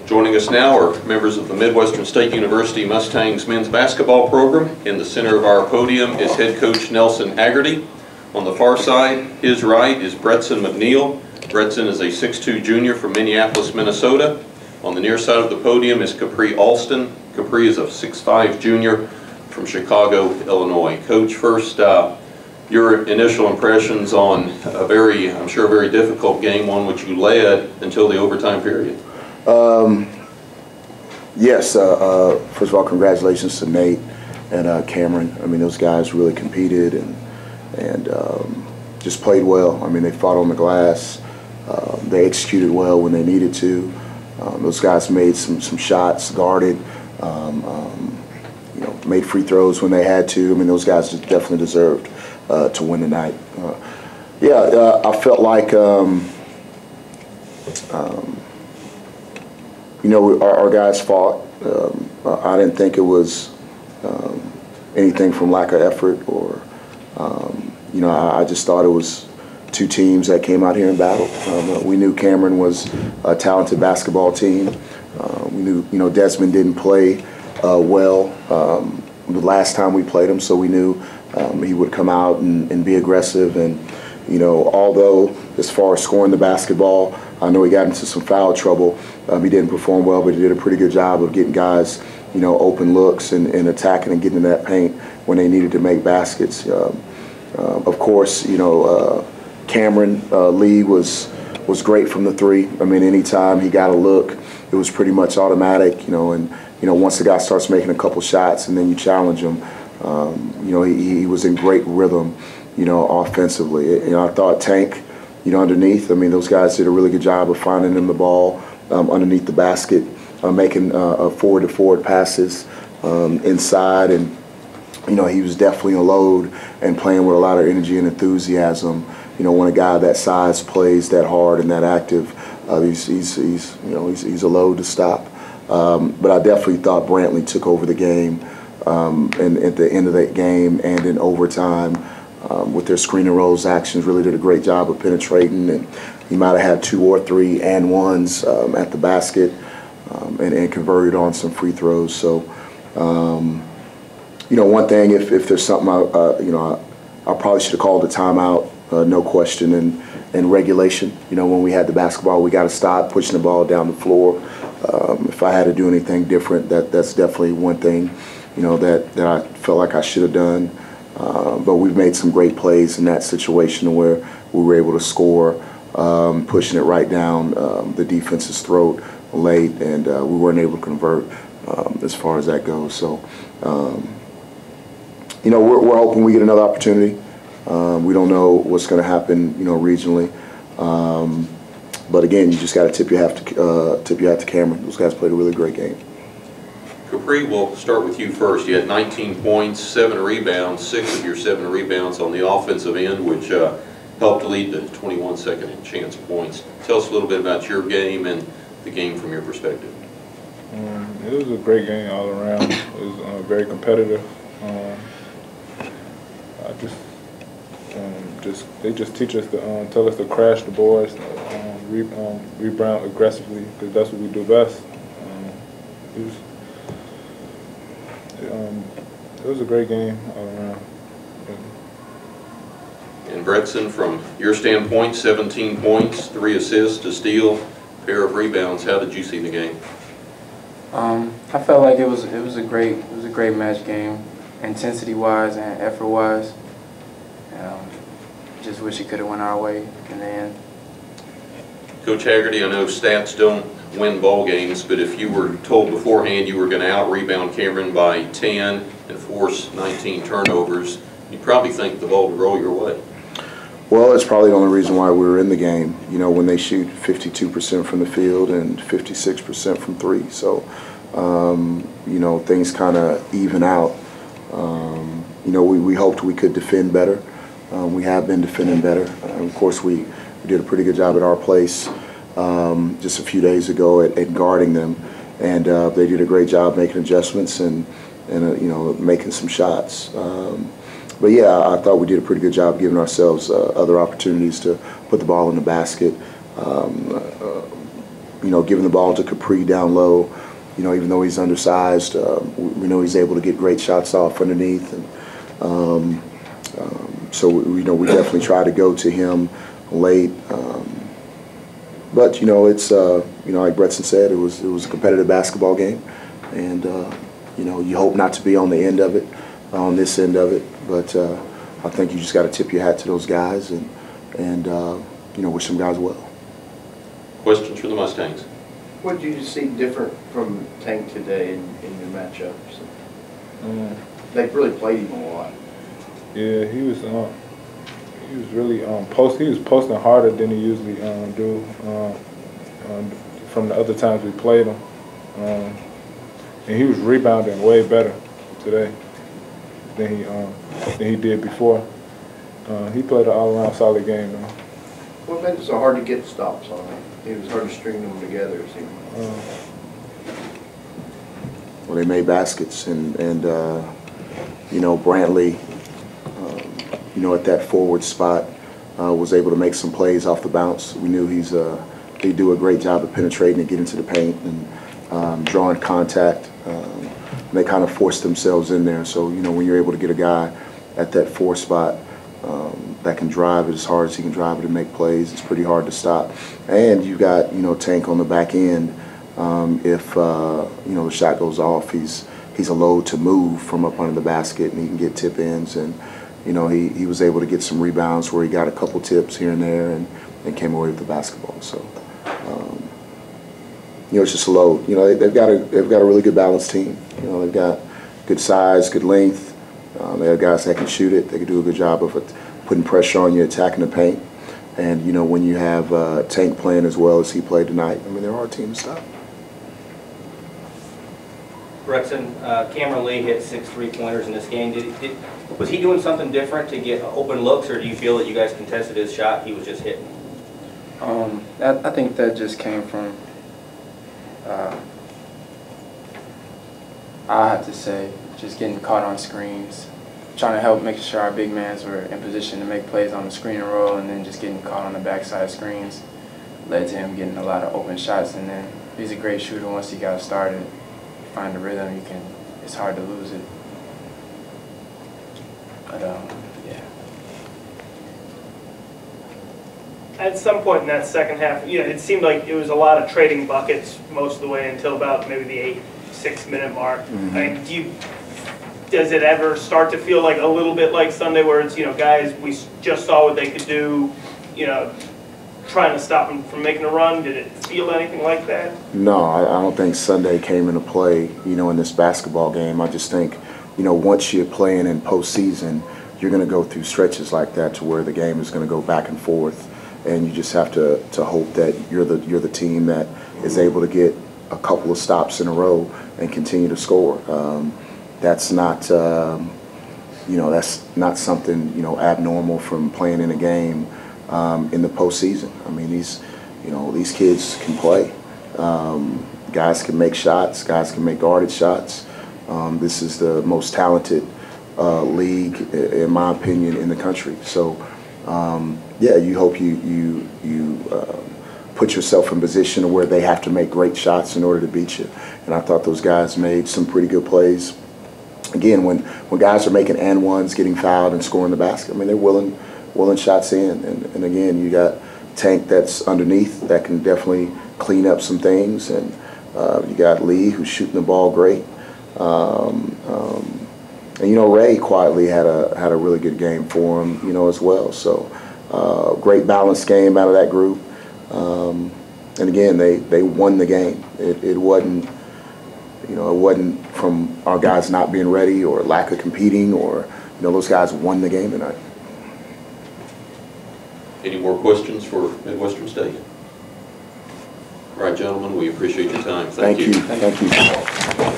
Joining us now are members of the Midwestern State University Mustangs men's basketball program. In the center of our podium is head coach Nelson Haggerty. On the far side, his right, is Bretson McNeal. Bretson is a 6'2" junior from Minneapolis, Minnesota. On the near side of the podium is Khapri Alston. Khapri is a 6'5" junior from Chicago, Illinois. Coach, first, your initial impressions on a very, I'm sure, a very difficult game, one which you led until the overtime period. Yes, first of all, congratulations to Nate and Cameron. I mean, those guys really competed and just played well. I mean, they fought on the glass. They executed well when they needed to. Those guys made some shots, guarded, you know, made free throws when they had to. I mean, those guys definitely deserved to win tonight. I felt like you know, our guys fought. I didn't think it was anything from lack of effort or, you know, I just thought it was two teams that came out here and battled. We knew Cameron was a talented basketball team. We knew, you know, Desmond didn't play well the last time we played him, so we knew he would come out and be aggressive. And, you know, although as far as scoring the basketball, I know he got into some foul trouble. He didn't perform well, but he did a pretty good job of getting guys, you know, open looks and attacking and getting in that paint when they needed to make baskets. Of course, you know, Cameron Lee was great from the three. I mean, anytime he got a look, it was pretty much automatic, you know. And you know, once the guy starts making a couple shots and then you challenge him, you know, he was in great rhythm, you know, offensively. You know, I thought Tank, you know, underneath, I mean, those guys did a really good job of finding him the ball underneath the basket, making forward-to-forward passes inside, and you know, he was definitely a load and playing with a lot of energy and enthusiasm. You know, when a guy that size plays that hard and that active, he's a load to stop. But I definitely thought Brantley took over the game, and at the end of that game and in overtime, with their screen and rolls actions, really did a great job of penetrating, and he might have had 2 or 3 and ones at the basket, and converted on some free throws. So, you know, one thing, if there's something you know, I probably should have called a timeout, no question, in regulation. You know, when we had the basketball, we got to stop pushing the ball down the floor. If I had to do anything different, that's definitely one thing, you know, that I felt like I should have done. But we've made some great plays in that situation where we were able to score, pushing it right down the defense's throat late, and we weren't able to convert as far as that goes. So, you know, we're hoping we get another opportunity. We don't know what's going to happen, you know, regionally. But again, you just got to tip your hat to Cameron. Those guys played a really great game. Khapri, we'll start with you first. You had 19 points, 7 rebounds, 6 of your 7 rebounds on the offensive end, which helped lead to 21 second chance points. Tell us a little bit about your game and the game from your perspective. It was a great game all around. It was very competitive. They just teach us to tell us to crash the boards, rebound aggressively, because that's what we do best. It was a great game all around. And Bretson, from your standpoint, 17 points, 3 assists, a steal, pair of rebounds. How did you see the game? I felt like it was a great match game, intensity-wise and effort-wise. Just wish it could have went our way in the end. Coach Haggerty, I know stats don't win ball games, but if you were told beforehand you were going to out-rebound Cameron by 10 and force 19 turnovers, you'd probably think the ball would roll your way. Well, it's probably the only reason why we were in the game. You know, when they shoot 52% from the field and 56% from 3. So, you know, things kind of even out. You know, we hoped we could defend better. We have been defending better. Of course, we did a pretty good job at our place just a few days ago at guarding them, and they did a great job making adjustments and you know, making some shots. But yeah, I thought we did a pretty good job giving ourselves other opportunities to put the ball in the basket. giving the ball to Khapri down low. Even though he's undersized, we know he's able to get great shots off underneath. And so we definitely try to go to him late. But it's like Bretson said, it was a competitive basketball game, and you hope not to be on the end of it, on this end of it. But I think you just got to tip your hat to those guys and wish them guys well. Questions for the Mustangs? What did you see different from Tank today in your matchups? They really played him a lot. Yeah, he was really he was posting harder than he usually do from the other times we played him, and he was rebounding way better today than he did before. He played an all-around solid game, though. What made it so hard to get stops on him? It was hard to string them together, it seemed like. Well, they made baskets, and Brantley, at that forward spot, was able to make some plays off the bounce. We knew they do a great job of penetrating and getting to the paint and drawing contact. They kind of forced themselves in there. So, when you're able to get a guy at that 4 spot that can drive it as hard as he can drive it and make plays, it's pretty hard to stop. And you got, Tank on the back end. If the shot goes off, he's a load to move from up under the basket, and he can get tip ins. And he was able to get some rebounds where he got a couple tips here and there and came away with the basketball. So it's just a load. They've got a really good balanced team. They've got good size, good length. They have guys that can shoot it. They can do a good job of putting pressure on you, attacking the paint. And when you have Tank playing as well as he played tonight, they're a hard team to stop. Bretson, Cameron Lee hit 6 3-pointers in this game. Was he doing something different to get open looks, or do you feel that you guys contested his shot, he was just hitting? I think that just came from, I have to say, just getting caught on screens, trying to help making sure our big mans were in position to make plays on the screen and roll, and then just getting caught on the backside screens led to him getting a lot of open shots. And then he's a great shooter once he got started. Find the rhythm, it's hard to lose it. But yeah. At some point in that second half, it seemed like it was a lot of trading buckets most of the way until about maybe the 8-6 minute mark. Does it ever start to feel like a little bit like Sunday, where it's guys, we just saw what they could do, trying to stop them from making a run? Did it feel anything like that? No, I don't think Sunday came into play, in this basketball game. I just think, once you're playing in postseason, you're going to go through stretches like that to where the game is going to go back and forth, and you just have to hope that you're the team that is able to get a couple of stops in a row and continue to score. That's not, that's not something, abnormal from playing in a game in the postseason. These kids can play. Guys can make shots. Guys can make guarded shots. This is the most talented league, in my opinion, in the country. So, yeah, you hope you put yourself in position where they have to make great shots in order to beat you. And I thought those guys made some pretty good plays. Again, when guys are making and ones, getting fouled and scoring the basket, they're willing shots in. And again, you got Tank that's underneath that can definitely clean up some things, and you got Lee who's shooting the ball great. And Ray quietly had a really good game for him, as well. So great balanced game out of that group. And again, they won the game. It wasn't. It wasn't from our guys not being ready or lack of competing, or those guys won the game tonight. Any more questions for Midwestern State? All right, gentlemen, we appreciate your time. Thank you. Thank you.